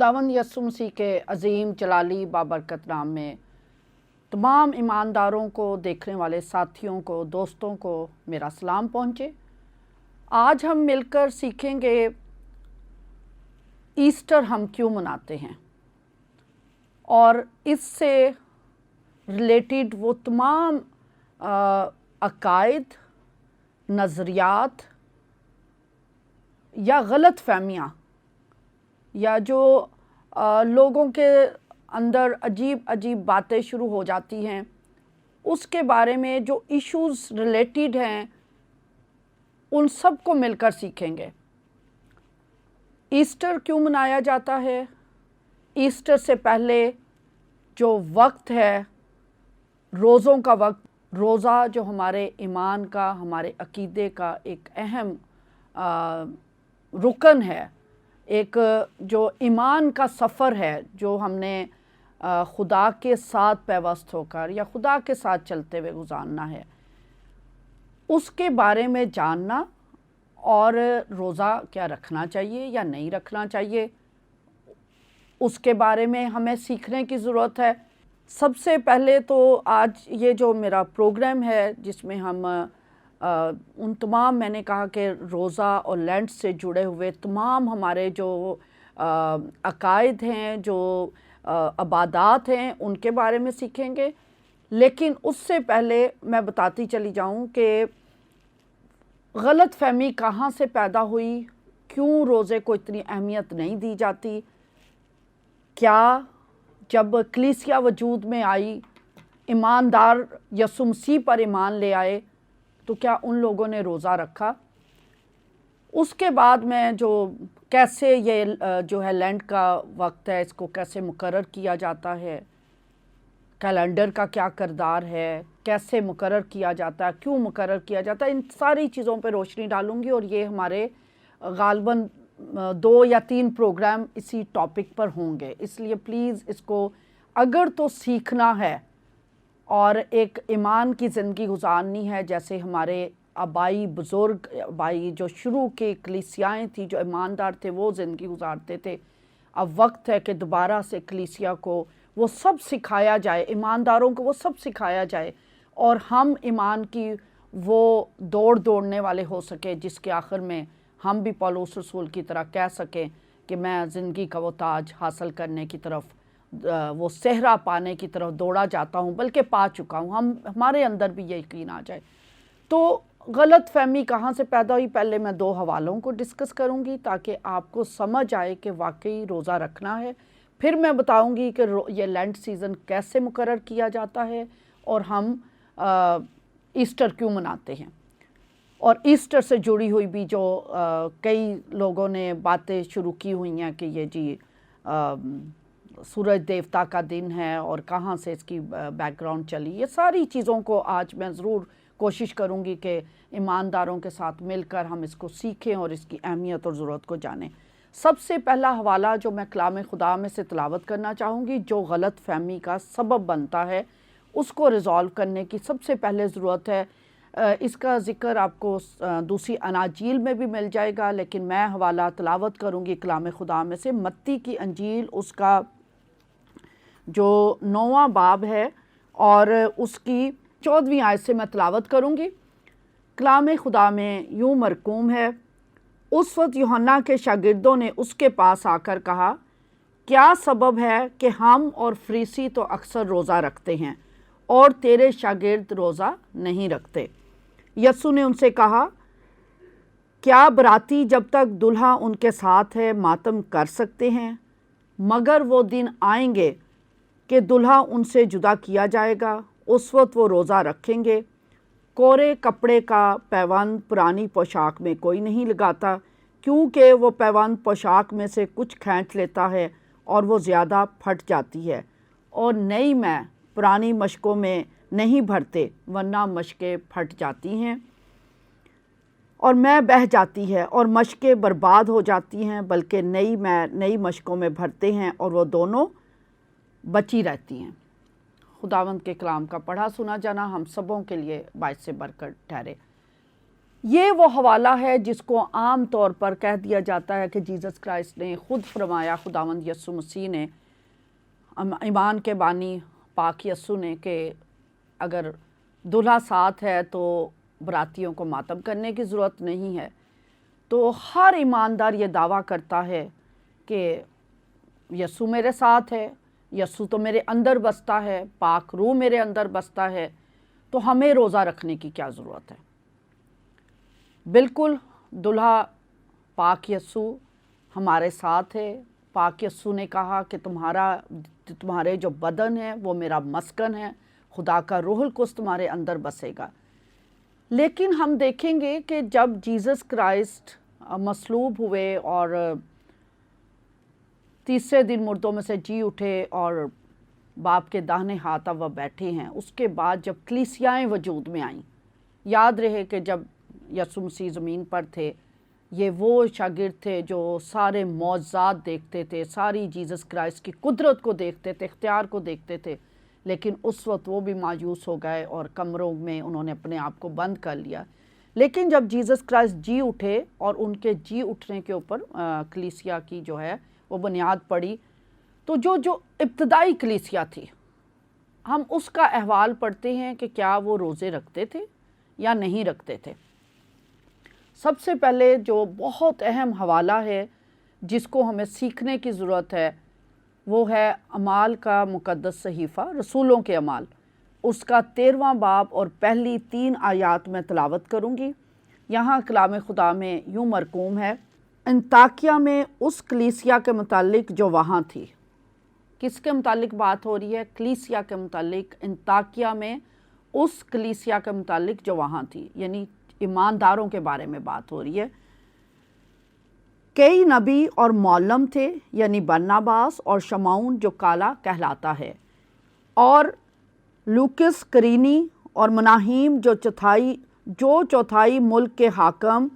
खुदावंद यसु मसीह के अजीम जलाली बाबरकत नाम में तमाम ईमानदारों को, देखने वाले साथियों को, दोस्तों को मेरा सलाम पहुँचे। आज हम मिलकर सीखेंगे ईस्टर हम क्यों मनाते हैं और इससे रिलेटेड वो तमाम अकायद, नज़रियात या गलत फहमियाँ या जो लोगों के अंदर अजीब अजीब बातें शुरू हो जाती हैं, उसके बारे में जो इश्यूज़ रिलेटेड हैं उन सब को मिलकर सीखेंगे। ईस्टर क्यों मनाया जाता है? ईस्टर से पहले जो वक्त है, रोज़ों का वक्त, रोज़ा जो हमारे ईमान का, हमारे अकीदे का एक अहम रुकन है, एक जो ईमान का सफ़र है जो हमने खुदा के साथ पैवस्त होकर या खुदा के साथ चलते हुए गुजारना है, उसके बारे में जानना और रोज़ा क्या रखना चाहिए या नहीं रखना चाहिए, उसके बारे में हमें सीखने की ज़रूरत है। सबसे पहले तो आज ये जो मेरा प्रोग्राम है जिसमें हम उन तमाम, मैंने कहा कि रोज़ा और लेंट से जुड़े हुए तमाम हमारे जो अकायद हैं, जो अबादात हैं, उनके बारे में सीखेंगे। लेकिन उससे पहले मैं बताती चली जाऊं कि गलत फहमी कहाँ से पैदा हुई, क्यों रोज़े को इतनी अहमियत नहीं दी जाती, क्या जब कलीसिया वजूद में आई, ईमानदार यसु मसीह पर ईमान ले आए, तो क्या उन लोगों ने रोज़ा रखा। उसके बाद मैं जो कैसे ये जो है लेंट का वक्त है, इसको कैसे मुकर्रर किया जाता है, कैलेंडर का क्या किरदार है, कैसे मुकर्रर किया जाता है, क्यों मुकर्रर किया जाता है, इन सारी चीज़ों पे रोशनी डालूंगी। और ये हमारे गालबन 2 या 3 प्रोग्राम इसी टॉपिक पर होंगे, इसलिए प्लीज़ इसको अगर तो सीखना है और एक ईमान की ज़िंदगी गुजारनी है, जैसे हमारे आबाई बुज़ुर्ग, आबाई जो शुरू के कलीसियाएँ थी, जो ईमानदार थे, वो ज़िंदगी गुजारते थे। अब वक्त है कि दोबारा से कलीसिया को वो सब सिखाया जाए, ईमानदारों को वो सब सिखाया जाए और हम ईमान की वो दौड़ने वाले हो सके जिसके आखिर में हम भी पौलुस रसूल की तरह कह सकें कि मैं ज़िंदगी का वो ताज हासिल करने की तरफ, वो सेहरा पाने की तरफ दौड़ा जाता हूँ, बल्कि पा चुका हूँ। हमारे अंदर भी ये यकीन आ जाए। तो गलत फहमी कहाँ से पैदा हुई, पहले मैं 2 हवालों को डिस्कस करूँगी ताकि आपको समझ आए कि वाकई रोज़ा रखना है। फिर मैं बताऊँगी कि ये लेंट सीज़न कैसे मुकर्रर किया जाता है और हम ईस्टर क्यों मनाते हैं, और ईस्टर से जुड़ी हुई भी जो कई लोगों ने बातें शुरू की हुई हैं कि ये जी सूरज देवता का दिन है और कहाँ से इसकी बैकग्राउंड चली, ये सारी चीज़ों को आज मैं ज़रूर कोशिश करूँगी कि ईमानदारों के साथ मिलकर हम इसको सीखें और इसकी अहमियत और ज़रूरत को जानें। सबसे पहला हवाला जो मैं कलाम खुदा में से तिलावत करना चाहूँगी, जो गलत फहमी का सबब बनता है, उसको रिज़ॉल्व करने की सबसे पहले ज़रूरत है। इसका ज़िक्र आपको दूसरी अनाजील में भी मिल जाएगा, लेकिन मैं हवाला तिलावत करूँगी कलाम खुदा में से मत्ती की अंजील, उसका जो 9वां बाब है और उसकी 14वीं आयत से मैं तिलावत करूँगी। कलाम खुदा में यूँ मरकूम है, उस वक्त यूहन्ना के शागिर्दों ने उसके पास आकर कहा, क्या सबब है कि हम और फरीसी तो अक्सर रोज़ा रखते हैं और तेरे शागिर्द रोज़ा नहीं रखते। यसु ने उनसे कहा, क्या बराती जब तक दुल्हा उनके साथ है मातम कर सकते हैं, मगर वो दिन आएंगे कि दुल्हा उनसे जुदा किया जाएगा, उस वक्त वो रोज़ा रखेंगे। कोरे कपड़े का पैबंद पुरानी पोशाक में कोई नहीं लगाता, क्योंकि वो पैबंद पोशाक में से कुछ खींच लेता है और वो ज़्यादा फट जाती है, और नई मैं पुरानी मशकों में नहीं भरते, वरना मशकें फट जाती हैं और मैं बह जाती है और मशकें बर्बाद हो जाती हैं, बल्कि नई मैं नई मशकों में भरते हैं और वो दोनों बची रहती हैं। खुदावंद के कलाम का पढ़ा सुना जाना हम सबों के लिए बाइस से बरकत ठहरे। یہ وہ حوالہ ہے جس کو عام طور پر کہہ دیا جاتا ہے کہ جیسس کرائسٹ نے خود فرمایا، خداوند یسوع مسیح نے، ایمان کے بانی پاک یسوع نے، کہ اگر دلہا ساتھ ہے تو براتیوں کو ماتم کرنے کی ضرورت نہیں ہے۔ تو ہر ایماندار یہ دعویٰ کرتا ہے کہ یسوع میرے ساتھ ہے، یسوع تو میرے اندر بستا ہے، پاک روح میرے اندر بستا ہے، تو ہمیں روزہ رکھنے کی کیا ضرورت ہے؟ بالکل، دلہا پاک یسوع ہمارے ساتھ ہے۔ پاک یسوع نے کہا کہ تمہارے جو بدن ہے وہ میرا مسکن ہے، خدا کا روح القدس تمہارے اندر بسے گا۔ لیکن ہم دیکھیں گے کہ جب جیسس کرائسٹ مصلوب ہوئے اور تیسرے دن مردوں میں سے جی اٹھے اور باپ کے داہنے ہاتھ اب وہ بیٹھے ہیں، اس کے بعد جب کلیسیائیں وجود میں آئیں، یاد رہے کہ جب یسوع مسیح زمین پر تھے، یہ وہ شاگرد تھے جو سارے معجزات دیکھتے تھے، ساری جیسس کرائسٹ کی قدرت کو دیکھتے تھے، اختیار کو دیکھتے تھے، لیکن اس وقت وہ بھی مایوس ہو گئے اور کمروں میں انہوں نے اپنے آپ کو بند کر لیا۔ لیکن جب جیسس کرائسٹ جی اٹھے اور ان کے جی اٹھنے کے اوپر کلیسیا کی جو ہے وہ بنیاد پڑی، تو جو ابتدائی کلیسیا تھی، ہم اس کا احوال پڑھتے ہیں کہ کیا وہ روزے رکھتے تھے یا نہیں رکھتے تھے۔ سب سے پہلے جو بہت اہم حوالہ ہے جس کو ہمیں سیکھنے کی ضرورت ہے، وہ ہے اعمال کا مقدس صحیفہ، رسولوں کے اعمال، اس کا 13واں باب اور پہلی 3 آیات میں تلاوت کروں گی۔ یہاں کلام خدا میں یوں مرقوم ہے، انطاکیہ میں اس کلیسیا کے متعلق جو وہاں تھی۔ کس کے متعلق بات ہو رہی ہے؟ کلیسیا کے متعلق، انطاکیہ میں اس کلیسیا کے متعلق جو وہاں تھی، یعنی ایمانداروں کے بارے میں بات ہو رہی ہے۔ کئی نبی اور معلم تھے، یعنی برناباس اور شمعون جو کالا کہلاتا ہے، اور لوکس کرینی اور مناہیم جو چوتھائی ملک کے حاکم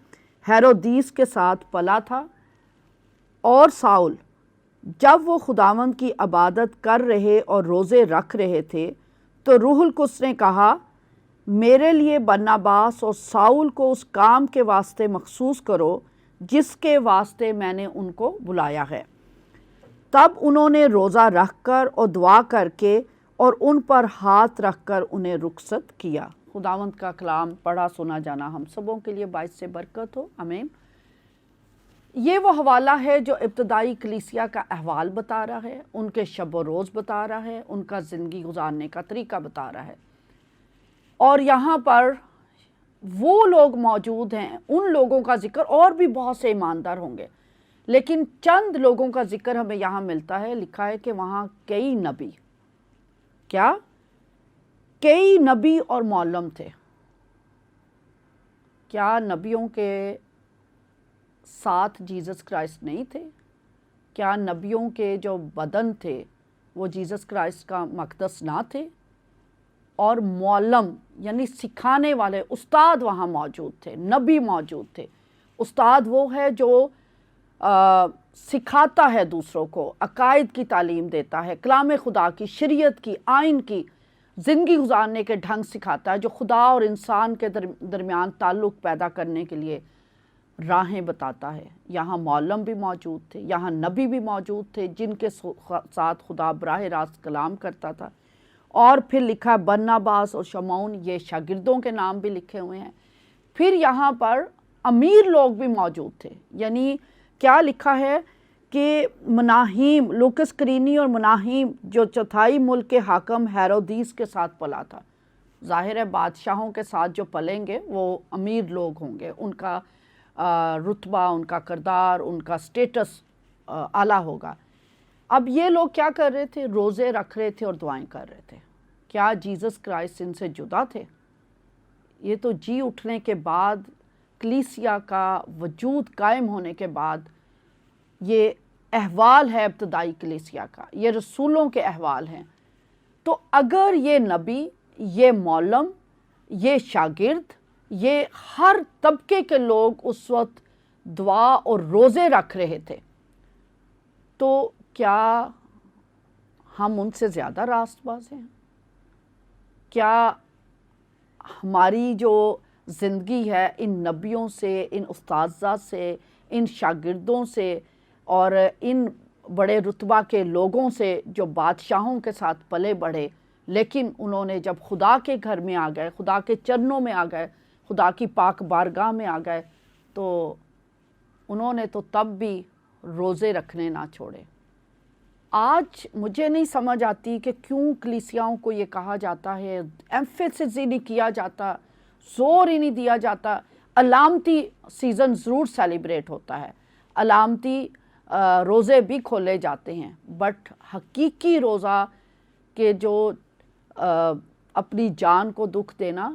ہیرودیس کے ساتھ پلا تھا، اور ساؤل جب وہ خداوند کی عبادت کر رہے اور روزے رکھ رہے تھے تو روح القدس نے کہا، میرے لیے برناباس اور ساؤل کو اس کام کے واسطے مخصوص کرو جس کے واسطے میں نے ان کو بلایا ہے۔ تب انہوں نے روزہ رکھ کر اور دعا کر کے اور ان پر ہاتھ رکھ کر انہیں رخصت کیا۔ خداوند کا کلام پڑھا سنا جانا ہم سبوں کے لیے باعث سے برکت ہو، آمین۔ یہ وہ حوالہ ہے جو ابتدائی کلیسیا کا احوال بتا رہا ہے، ان کے شب و روز بتا رہا ہے، ان کا زندگی گزارنے کا طریقہ بتا رہا ہے۔ اور یہاں پر وہ لوگ موجود ہیں، ان لوگوں کا ذکر، اور بھی بہت سے ایماندار ہوں گے، لیکن چند لوگوں کا ذکر ہمیں یہاں ملتا ہے۔ لکھا ہے کہ وہاں کئی نبی، کئی نبی اور معلم تھے۔ کیا نبیوں کے ساتھ جیسس کرائسٹ نہیں تھے؟ کیا نبیوں کے جو بدن تھے وہ جیسس کرائسٹ کا مقدس نہ تھے؟ اور معلم یعنی سکھانے والے استاد وہاں موجود تھے، نبی موجود تھے۔ استاد وہ ہے جو سکھاتا ہے دوسروں کو، عقائد کی تعلیم دیتا ہے، کلام خدا کی، شریعت کی، آئین کی، زندگی گزارنے کے ڈھنگ سکھاتا ہے، جو خدا اور انسان کے درمیان تعلق پیدا کرنے کے لیے راہیں بتاتا ہے۔ یہاں معلم بھی موجود تھے، یہاں نبی بھی موجود تھے جن کے ساتھ خدا براہ راست کلام کرتا تھا۔ اور پھر لکھا برناباس اور شمعون، یہ شاگردوں کے نام بھی لکھے ہوئے ہیں۔ پھر یہاں پر امیر لوگ بھی موجود تھے، یعنی کیا لکھا ہے کہ مناہیم، لوکس کرینی اور مناہیم جو چوتھائی ملک کے حاکم ہیرودیس کے ساتھ پلا تھا۔ ظاہر ہے بادشاہوں کے ساتھ جو پلیں گے وہ امیر لوگ ہوں گے، ان کا رتبہ، ان کا کردار، ان کا سٹیٹس اعلیٰ ہوگا۔ اب یہ لوگ کیا کر رہے تھے؟ روزے رکھ رہے تھے اور دعائیں کر رہے تھے۔ کیا جیسس کرائسٹ ان سے جدا تھے؟ یہ تو جی اٹھنے کے بعد، کلیسیا کا وجود قائم ہونے کے بعد یہ احوال ہے ابتدائی کلیسیا کا، یہ رسولوں کے احوال ہیں۔ تو اگر یہ نبی، یہ معلم، یہ شاگرد، یہ ہر طبقے کے لوگ اس وقت دعا اور روزے رکھ رہے تھے، تو کیا ہم ان سے زیادہ راست باز ہیں؟ کیا ہماری جو زندگی ہے ان نبیوں سے، ان اساتذہ سے، ان شاگردوں سے اور ان بڑے رتبہ کے لوگوں سے جو بادشاہوں کے ساتھ پلے بڑھے، لیکن انہوں نے جب خدا کے گھر میں آ گئے، خدا کے چرنوں میں آ گئے، خدا کی پاک بارگاہ میں آ گئے، تو انہوں نے تو تب بھی روزے رکھنے نہ چھوڑے۔ آج مجھے نہیں سمجھ آتی کہ کیوں کلیسیاؤں کو یہ کہا جاتا ہے، ایمفیسس ہی نہیں کیا جاتا، زور ہی نہیں دیا جاتا۔ علامتی سیزن ضرور سیلیبریٹ ہوتا ہے، علامتی روزے بھی کھولے جاتے ہیں، بٹ حقیقی روزہ کہ جو اپنی جان کو دکھ دینا،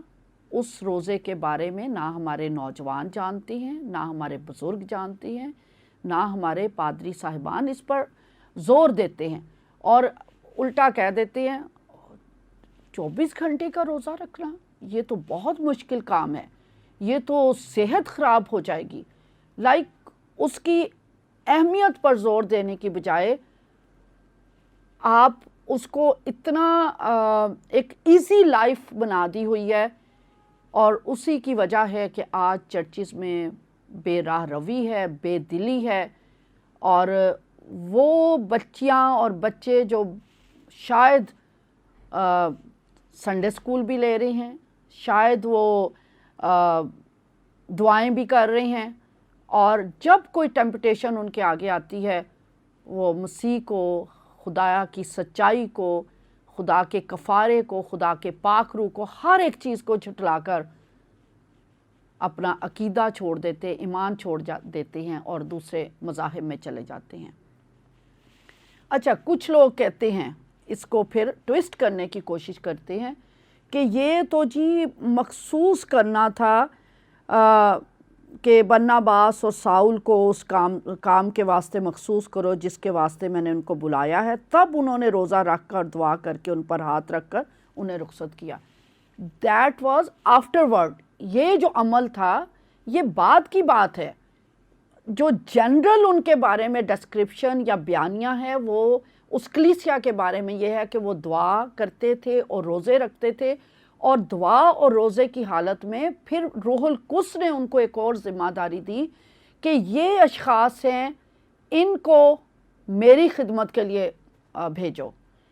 اس روزے کے بارے میں نہ ہمارے نوجوان جانتے ہیں، نہ ہمارے بزرگ جانتے ہیں، نہ ہمارے پادری صاحبان اس پر زور دیتے ہیں، اور الٹا کہہ دیتے ہیں 24 گھنٹے کا روزہ رکھنا یہ تو بہت مشکل کام ہے، یہ تو صحت خراب ہو جائے گی۔ اس کی اہمیت پر زور دینے کی بجائے آپ اس کو اتنا ایک ایزی لائف بنا دی ہوئی ہے، اور اسی کی وجہ ہے کہ آج چرچز میں بے راہ روی ہے، بے دلی ہے، اور وہ بچیاں اور بچے جو شاید سنڈے اسکول بھی لے رہے ہیں، شاید وہ دعائیں بھی کر رہے ہیں، اور جب کوئی ٹیمپٹیشن ان کے آگے آتی ہے وہ مسیح کو، خدا کی سچائی کو، خدا کے کفارے کو، خدا کے پاک روح کو، ہر ایک چیز کو جھٹلا کر اپنا عقیدہ چھوڑ دیتے، ایمان چھوڑ دیتے ہیں اور دوسرے مذاہب میں چلے جاتے ہیں۔ اچھا، کچھ لوگ کہتے ہیں، اس کو پھر ٹویسٹ کرنے کی کوشش کرتے ہیں کہ یہ تو جی مخصوص کرنا تھا کہ برناباس اور ساؤل کو اس کام کے واسطے مخصوص کرو جس کے واسطے میں نے ان کو بلایا ہے، تب انہوں نے روزہ رکھ کر دعا کر کے ان پر ہاتھ رکھ کر انہیں رخصت کیا۔ دیٹ واز آفٹر ورڈ، یہ جو عمل تھا یہ بعد کی بات ہے۔ جو جنرل ان کے بارے میں ڈسکرپشن یا بیانیہ ہے وہ اس کلیسیا کے بارے میں یہ ہے کہ وہ دعا کرتے تھے اور روزے رکھتے تھے، اور دعا اور روزے کی حالت میں پھر روح القدس نے ان کو ایک اور ذمہ داری دی کہ یہ اشخاص ہیں، ان کو میری خدمت کے لیے بھیجو۔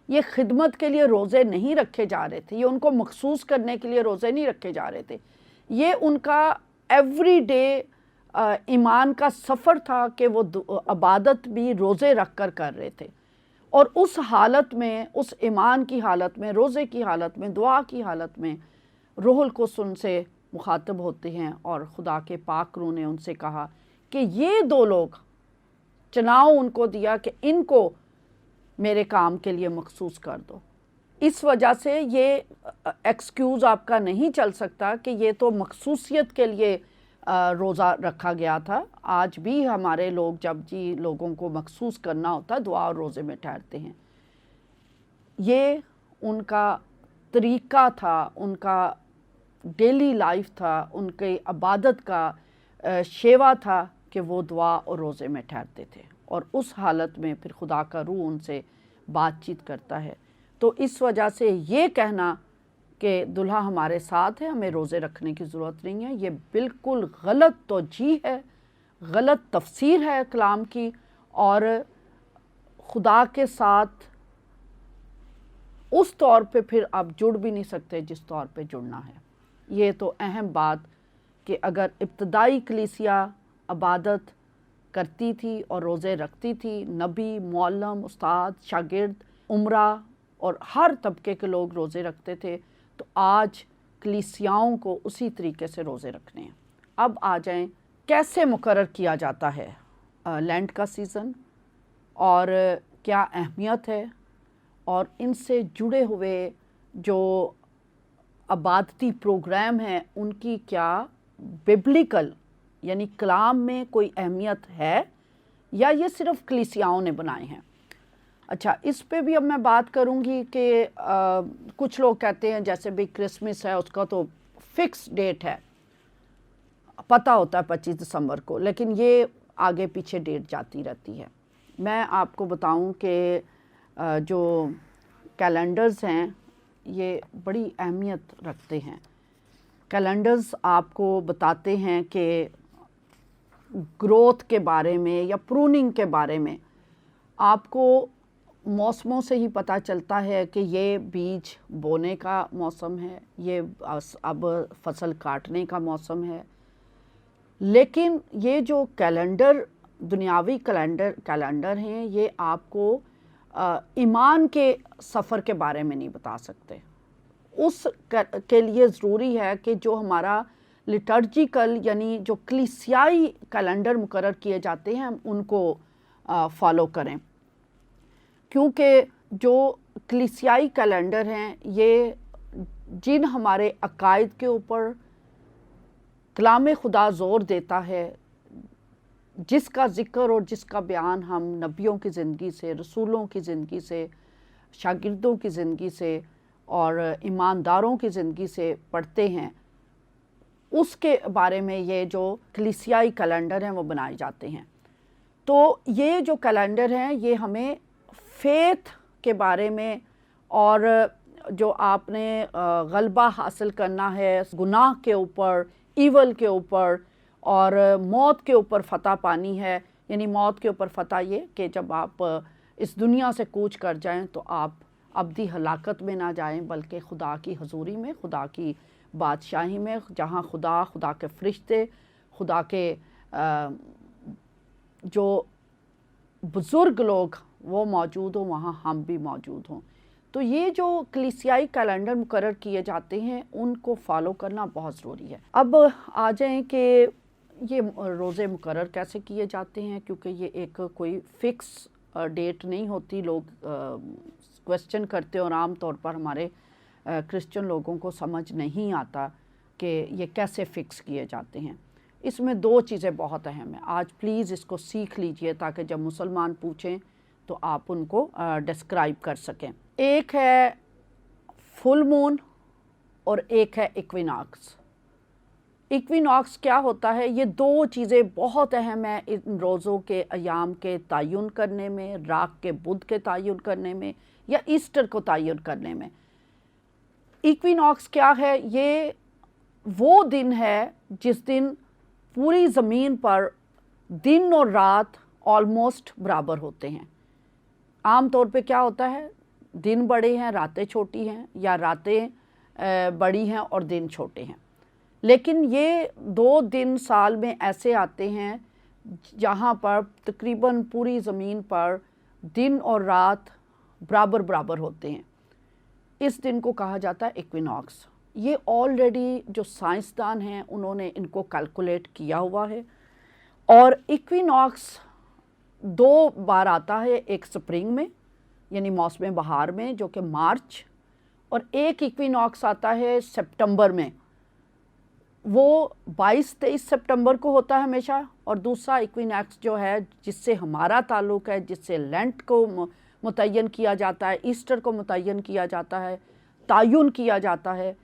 یہ خدمت کے لیے روزے نہیں رکھے جا رہے تھے، یہ ان کو مخصوص کرنے کے لیے روزے نہیں رکھے جا رہے تھے، یہ ان کا ایوری ڈے ایمان کا سفر تھا کہ وہ عبادت بھی روزے رکھ کر کر رہے تھے، اور اس حالت میں، اس ایمان کی حالت میں، روزے کی حالت میں، دعا کی حالت میں روح القدس ان سے مخاطب ہوتے ہیں، اور خدا کے پاک روح نے ان سے کہا کہ یہ دو لوگ چناؤ ان کو دیا کہ ان کو میرے کام کے لیے مخصوص کر دو۔ اس وجہ سے یہ ایکسکیوز آپ کا نہیں چل سکتا کہ یہ تو مخصوصیت کے لیے روزہ رکھا گیا تھا۔ آج بھی ہمارے لوگ جب جی لوگوں کو مخصوص کرنا ہوتا ہے دعا اور روزے میں ٹھہرتے ہیں۔ یہ ان کا طریقہ تھا، ان کا ڈیلی لائف تھا، ان کی عبادت کا شیوا تھا کہ وہ دعا اور روزے میں ٹھہرتے تھے، اور اس حالت میں پھر خدا کا روح ان سے بات چیت کرتا ہے۔ تو اس وجہ سے یہ کہنا کہ دلہا ہمارے ساتھ ہے، ہمیں روزے رکھنے کی ضرورت نہیں ہے، یہ بالکل غلط توجیہ ہے، غلط تفسیر ہے کلام کی، اور خدا کے ساتھ اس طور پہ پھر آپ جڑ بھی نہیں سکتے جس طور پہ جڑنا ہے۔ یہ تو اہم بات کہ اگر ابتدائی کلیسیا عبادت کرتی تھی اور روزے رکھتی تھی، نبی، معلم، استاد، شاگرد، عمرہ اور ہر طبقے کے لوگ روزے رکھتے تھے، تو آج کلیسیاؤں کو اسی طریقے سے روزے رکھنے ہیں۔ اب آ جائیں کیسے مقرر کیا جاتا ہے لینٹ کا سیزن، اور کیا اہمیت ہے، اور ان سے جڑے ہوئے جو عبادتی پروگرام ہیں ان کی کیا ببلیکل یعنی کلام میں کوئی اہمیت ہے، یا یہ صرف کلیسیاؤں نے بنائے ہیں۔ اچھا، اس پہ بھی اب میں بات کروں گی کہ کچھ لوگ کہتے ہیں جیسے بھی کرسمس ہے اس کا تو فکس ڈیٹ ہے، پتہ ہوتا ہے 25 دسمبر کو، لیکن یہ آگے پیچھے ڈیٹ جاتی رہتی ہے۔ میں آپ کو بتاؤں کہ جو کیلنڈرز ہیں یہ بڑی اہمیت رکھتے ہیں۔ कैलेंडर्स आपको बताते हैं कि ग्रोथ के बारे में या प्रूनिंग के बारे में। आपको मौसमों से ही पता चलता है कि ये बीज बोने का मौसम है, ये अब फसल काटने का मौसम है। लेकिन ये जो कैलेंडर, दुनियावी कैलेंडर हैं, ये आपको ईमान के सफ़र के बारे में नहीं बता सकते। उस के लिए ज़रूरी है कि जो हमारा लिटर्जिकल यानी जो कलीसियाई कैलेंडर मुकर्रर किए जाते हैं, हम उनको फॉलो करें, क्योंकि जो कलीसियाई कैलेंडर हैं ये जिन हमारे अकायद के ऊपर कलाम खुदा ज़ोर देता है, जिसका ज़िक्र और जिसका बयान हम नबियों की ज़िंदगी से, रसूलों की ज़िंदगी से, शागिर्दों की ज़िंदगी से और ईमानदारों की ज़िंदगी से पढ़ते हैं, उसके बारे में ये जो कलीसियाई कैलेंडर हैं वो बनाए जाते हैं। तो ये जो कैलेंडर हैं ये हमें फेथ के बारे में और जो आपने गलबा हासिल करना है गुनाह के ऊपर, ईवल के ऊपर और मौत के ऊपर फ़तह पानी है, यानी मौत के ऊपर फ़तह ये कि जब आप इस दुनिया से कूच कर जाएं तो आप अब्दी हलाकत में ना जाएं, बल्कि खुदा की हजूरी में, खुदा की बादशाही में, जहाँ खुदा के फरिश्ते, खुदा के जो बुज़ुर्ग लोग वो मौजूद हों, वहाँ हम भी मौजूद हों। तो ये जो कलीसियाई कैलेंडर मुकर्रर किए जाते हैं उनको फॉलो करना बहुत ज़रूरी है। अब आ जाएं कि ये रोज़े मुकर्रर कैसे किए जाते हैं, क्योंकि ये एक कोई फ़िक्स डेट नहीं होती। लोग क्वेश्चन करते हैं और आम तौर पर हमारे क्रिश्चियन लोगों को समझ नहीं आता कि ये कैसे फ़िक्स किए जाते हैं। इसमें दो चीज़ें बहुत अहम हैं। आज प्लीज़ इसको सीख लीजिए ताकि जब मुसलमान पूछें तो आप उनको डिस्क्राइब कर सकें। एक है फुल मून और एक है इक्विनॉक्स। इक्विनॉक्स क्या होता है? ये दो चीज़ें बहुत अहम है इन रोज़ों के अयाम के तयन करने में, राख के बुध के तयन करने में या ईस्टर को तयन करने में। इक्विनॉक्स क्या है? ये वो दिन है जिस दिन पूरी ज़मीन पर दिन और रात ऑलमोस्ट बराबर होते हैं। आम तौर पे क्या होता है, दिन बड़े हैं रातें छोटी हैं, या रातें बड़ी हैं और दिन छोटे हैं। लेकिन ये दो दिन साल में ऐसे आते हैं जहाँ पर तकरीबन पूरी ज़मीन पर दिन और रात बराबर बराबर होते हैं। इस दिन को कहा जाता है इक्विनॉक्स। ये ऑलरेडी जो साइंसदान हैं उन्होंने इनको कैलकुलेट किया हुआ है। और इक्विनॉक्स दो बार आता है, एक स्प्रिंग में यानी मौसम बहार में जो कि मार्च, और एक इक्विनॉक्स आता है सितंबर में, वो 22-23 सितंबर को होता है हमेशा। और दूसरा इक्विनॉक्स जो है जिससे हमारा ताल्लुक़ है, जिससे लेंट को मुतय्यन किया जाता है, ईस्टर को मुतय्यन किया जाता है, तयन किया जाता है,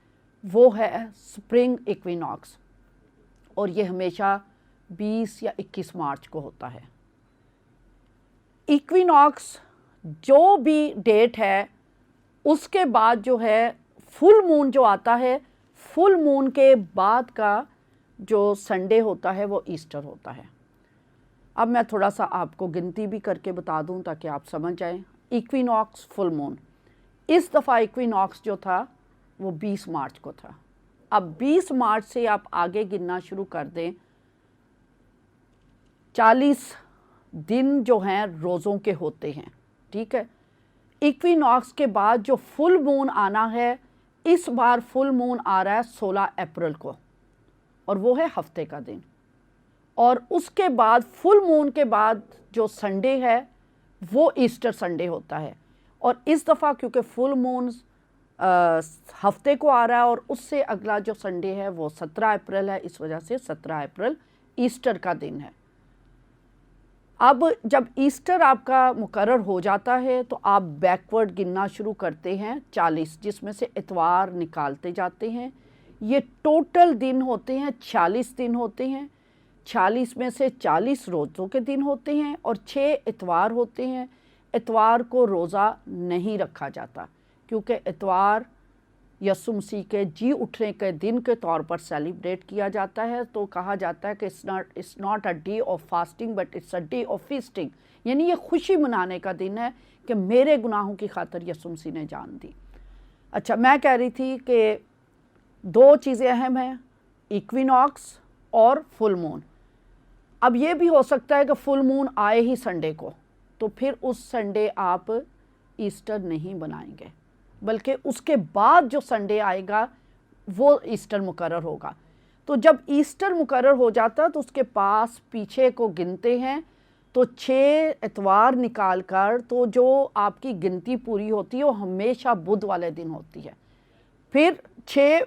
वो है स्प्रिंग इक्विनॉक्स। और ये हमेशा 20 या 21 मार्च को होता है। इक्विनॉक्स जो भी डेट है उसके बाद जो है फुल मून जो आता है, फुल मून के बाद का जो संडे होता है वो ईस्टर होता है। अब मैं थोड़ा सा आपको गिनती भी करके बता दूं ताकि आप समझ जाएं। इक्विनॉक्स, फुल मून, इस दफ़ा इक्विनॉक्स जो था वो 20 मार्च को था। अब 20 मार्च से आप आगे गिनना शुरू कर दें, 40 दिन जो हैं रोज़ों के होते हैं, ठीक है। इक्विनॉक्स के बाद जो फुल मून आना है, इस बार फुल मून आ रहा है 16 अप्रैल को, और वो है हफ्ते का दिन। और उसके बाद फुल मून के बाद जो संडे है वो ईस्टर संडे होता है। और इस दफ़ा क्योंकि फुल मून हफ्ते को आ रहा है और उससे अगला जो संडे है वो 17 अप्रैल है, इस वजह से 17 अप्रैल ईस्टर का दिन है। अब जब ईस्टर आपका मुकर्रर हो जाता है तो आप बैकवर्ड गिनना शुरू करते हैं 40, जिसमें से इतवार निकालते जाते हैं। ये टोटल दिन होते हैं 46 दिन होते हैं। 46 में से 40 रोज़ों के दिन होते हैं और 6 इतवार होते हैं। इतवार को रोज़ा नहीं रखा जाता क्योंकि इतवार यसु मसीह के जी उठने के दिन के तौर पर सेलिब्रेट किया जाता है। तो कहा जाता है कि it's not a day of fasting but it's a day of feasting, यानी ये खुशी मनाने का दिन है कि मेरे गुनाहों की खातिर यसु मसीह ने जान दी। अच्छा, मैं कह रही थी कि दो चीज़ें अहम हैं, इक्विनॉक्स और फुल मून। अब ये भी हो सकता है कि फुल मून आए ही संडे को, तो फिर उस संडे आप ईस्टर नहीं बनाएंगे, बल्कि उसके बाद जो संडे आएगा वो ईस्टर मुकर्रर होगा। तो जब ईस्टर मुकर्रर हो जाता है तो उसके पास पीछे को गिनते हैं, तो 6 इतवार निकाल कर तो जो आपकी गिनती पूरी होती है वो हमेशा बुध वाले दिन होती है। फिर 6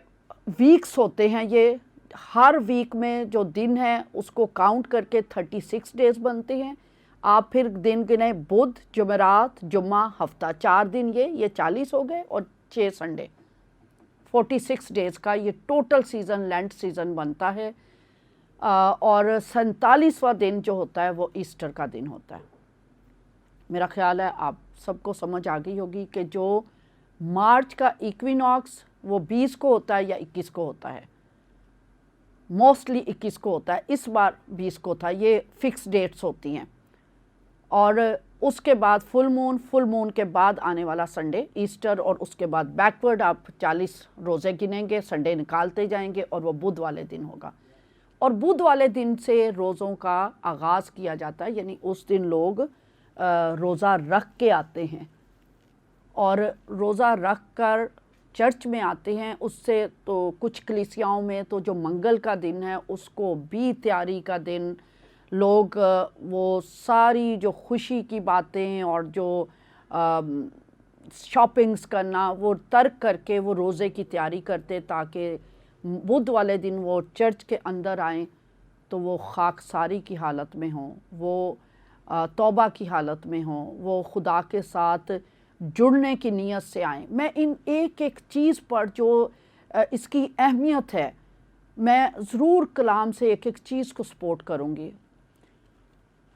वीक्स होते हैं, ये हर वीक में जो दिन है उसको काउंट करके 36 डेज़ बनते हैं। आप फिर दिन गिने, बुध, जुमेरात, जुम्मा, हफ्ता, 4 दिन ये 40 हो गए और 6 संडे, 46 डेज़ का ये टोटल सीज़न, लेंट सीज़न बनता है। और 47वां दिन जो होता है वो ईस्टर का दिन होता है। मेरा ख्याल है आप सबको समझ आ गई होगी कि जो मार्च का इक्विनॉक्स वो 20 को होता है या 21 को होता है, मोस्टली 21 को होता है, इस बार 20 को था। ये फिक्स डेट्स होती हैं। और उसके बाद फुल मून के बाद आने वाला संडे ईस्टर, और उसके बाद बैकवर्ड आप 40 रोज़े गिनेंगे, संडे निकालते जाएंगे और वो बुध वाले दिन होगा। और बुध वाले दिन से रोज़ों का आगाज़ किया जाता है, यानी उस दिन लोग रोज़ा रख के आते हैं और रोज़ा रख कर चर्च में आते हैं। उससे तो कुछ कलीसियाओं में तो जो मंगल का दिन है उसको भी तैयारी का दिन, लोग वो सारी जो खुशी की बातें और जो शॉपिंग्स करना वो तर्क करके वो रोज़े की तैयारी करते, ताकि बुध वाले दिन वो चर्च के अंदर आएँ तो वो खाकसारी की हालत में हों, वो तौबा की हालत में हों, वो खुदा के साथ जुड़ने की नीयत से आएँ। मैं इन एक एक चीज़ पर जो इसकी अहमियत है, मैं ज़रूर कलाम से एक एक चीज़ को सपोर्ट करूँगी।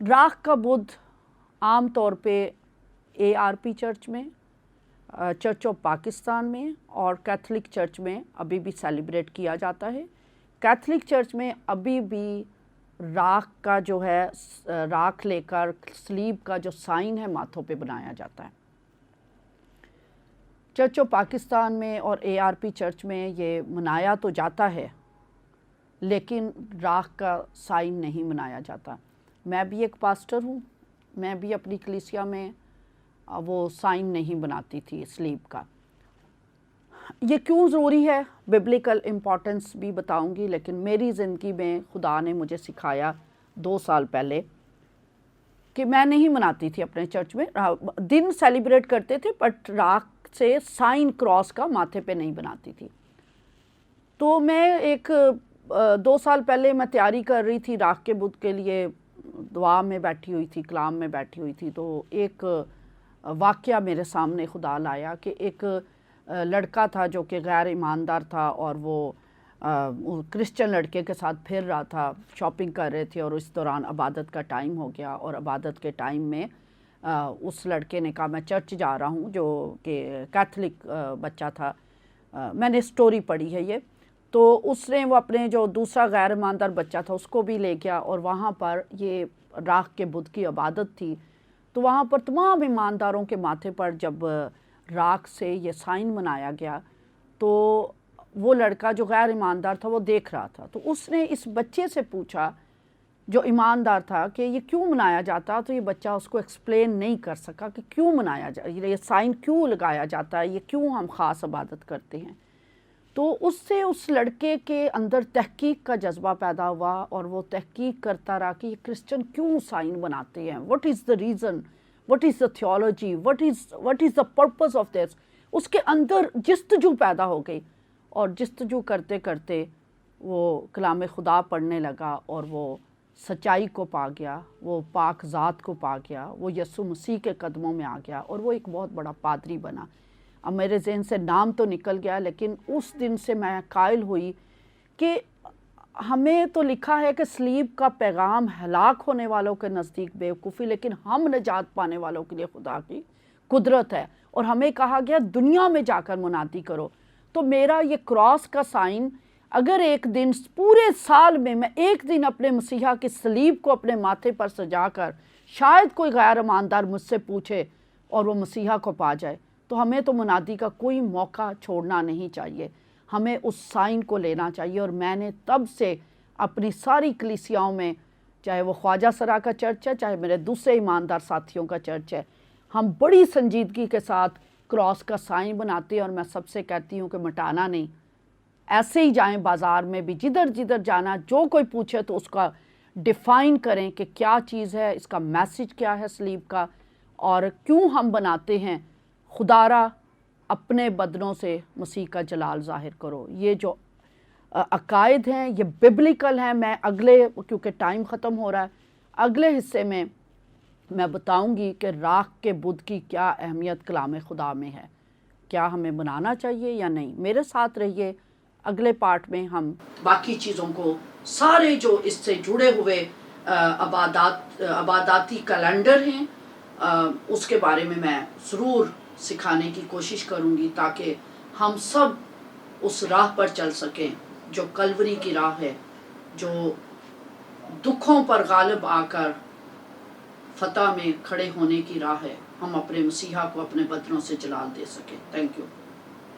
राख का बुध आम तौर पे ARP चर्च में, चर्च ऑफ पाकिस्तान में और कैथलिक चर्च में अभी भी सेलिब्रेट किया जाता है। कैथलिक चर्च में अभी भी राख का जो है, राख लेकर स्लीब का जो साइन है माथों पे बनाया जाता है। चर्च ऑफ पाकिस्तान में और ARP चर्च में ये मनाया तो जाता है, लेकिन राख का साइन नहीं मनाया जाता। मैं भी एक पास्टर हूँ, मैं भी अपनी कलीसिया में वो साइन नहीं बनाती थी स्लीब का। ये क्यों ज़रूरी है, बिब्लिकल इम्पोर्टेंस भी बताऊंगी, लेकिन मेरी ज़िंदगी में खुदा ने मुझे सिखाया 2 साल पहले कि मैं नहीं मनाती थी अपने चर्च में। दिन सेलिब्रेट करते थे बट राख से साइन क्रॉस का माथे पे नहीं बनाती थी। तो मैं 2 साल पहले मैं तैयारी कर रही थी राख के बुध के लिए, दुआ में बैठी हुई थी, कलाम में बैठी हुई थी, तो एक वाक़या मेरे सामने खुदा लाया कि एक लड़का था जो कि गैर ईमानदार था और वो क्रिश्चियन लड़के के साथ फिर रहा था, शॉपिंग कर रहे थे और इस दौरान इबादत का टाइम हो गया। और इबादत के टाइम में उस लड़के ने कहा मैं चर्च जा रहा हूँ, जो कि कैथलिक बच्चा था, मैंने स्टोरी पढ़ी है ये। तो उसने वो अपने जो दूसरा गैर ईमानदार बच्चा था उसको भी ले गया और वहाँ पर ये राख के बुध की इबादत थी। तो वहाँ पर तमाम ईमानदारों के माथे पर जब राख से ये साइन बनाया गया तो वो लड़का जो गैर ईमानदार था वो देख रहा था। तो उसने इस बच्चे से पूछा जो ईमानदार था कि ये क्यों मनाया जाता, तो ये बच्चा उसको एक्सप्लेन नहीं कर सका कि क्यों मनाया ये साइन क्यों लगाया जाता है, ये क्यों हम ख़ास इबादत करते हैं। तो उससे उस लड़के के अंदर तहकीक का जज्बा पैदा हुआ और वो तहकीक करता रहा कि ये क्रिश्चियन क्यों साइन बनाते हैं, what is the reason, what is the theology, what is the purpose of this. उसके अंदर जिस्तजू पैदा हो गई और जिस्तजू करते करते वो कलाम खुदा पढ़ने लगा और वो सच्चाई को पा गया, वो पाक ज़ात को पा गया, वो यसु मसीह के कदमों में आ गया और वो एक बहुत बड़ा पादरी बना। अब मेरे ज़हन से नाम तो निकल गया, लेकिन उस दिन से मैं कायल हुई कि हमें तो लिखा है कि सलीब का पैगाम हलाक होने वालों के नज़दीक बेवकूफ़ी, लेकिन हम निजात पाने वालों के लिए खुदा की कुदरत है। और हमें कहा गया दुनिया में जाकर मुनादी करो। تو میرا یہ کراس کا سائن اگر ایک دن پورے سال میں ایک دن اپنے مسیحا کی صلیب کو اپنے ماتھے پر سجا کر شاید کوئی غیر ایماندار مجھ سے پوچھے اور وہ مسیحا کو پا جائے، تو ہمیں تو منادی کا کوئی موقع چھوڑنا نہیں چاہیے، ہمیں اس سائن کو لینا چاہیے۔ اور میں نے تب سے اپنی ساری کلیسیاؤں میں، چاہے وہ خواجہ سرا کا چرچ ہے، چاہے میرے دوسرے ایماندار ساتھیوں کا چرچ ہے، ہم بڑی سنجیدگی کے ساتھ کراس کا سائن بناتے ہیں، اور میں سب سے کہتی ہوں کہ مٹانا نہیں، ایسے ہی جائیں بازار میں بھی، جدھر جانا، جو کوئی پوچھے تو اس کا ڈیفائن کریں کہ کیا چیز ہے، اس کا میسج کیا ہے صلیب کا، اور کیوں ہم بناتے ہیں۔ خدا را اپنے بدنوں سے مسیح کا جلال ظاہر کرو۔ یہ جو عقائد ہیں یہ ببلیکل ہیں۔ میں کیونکہ ٹائم ختم ہو رہا ہے، اگلے حصے میں بتاؤں گی کہ راکھ کے بدھ کی کیا اہمیت کلام خدا میں ہے، کیا ہمیں بنانا چاہیے یا نہیں۔ میرے ساتھ رہیے، اگلے پارٹ میں ہم باقی چیزوں کو، سارے جو اس سے جڑے ہوئے عباداتی کیلنڈر ہیں، اس کے بارے میں ضرور سکھانے کی کوشش کروں گی، تاکہ ہم سب اس راہ پر چل سکیں جو کلوری کی راہ ہے، جو دکھوں پر غالب آ کر فتح میں کھڑے ہونے کی راہ ہے۔ ہم اپنے مسیحا کو اپنے بدنوں سے جلال دے سکیں۔ Thank you.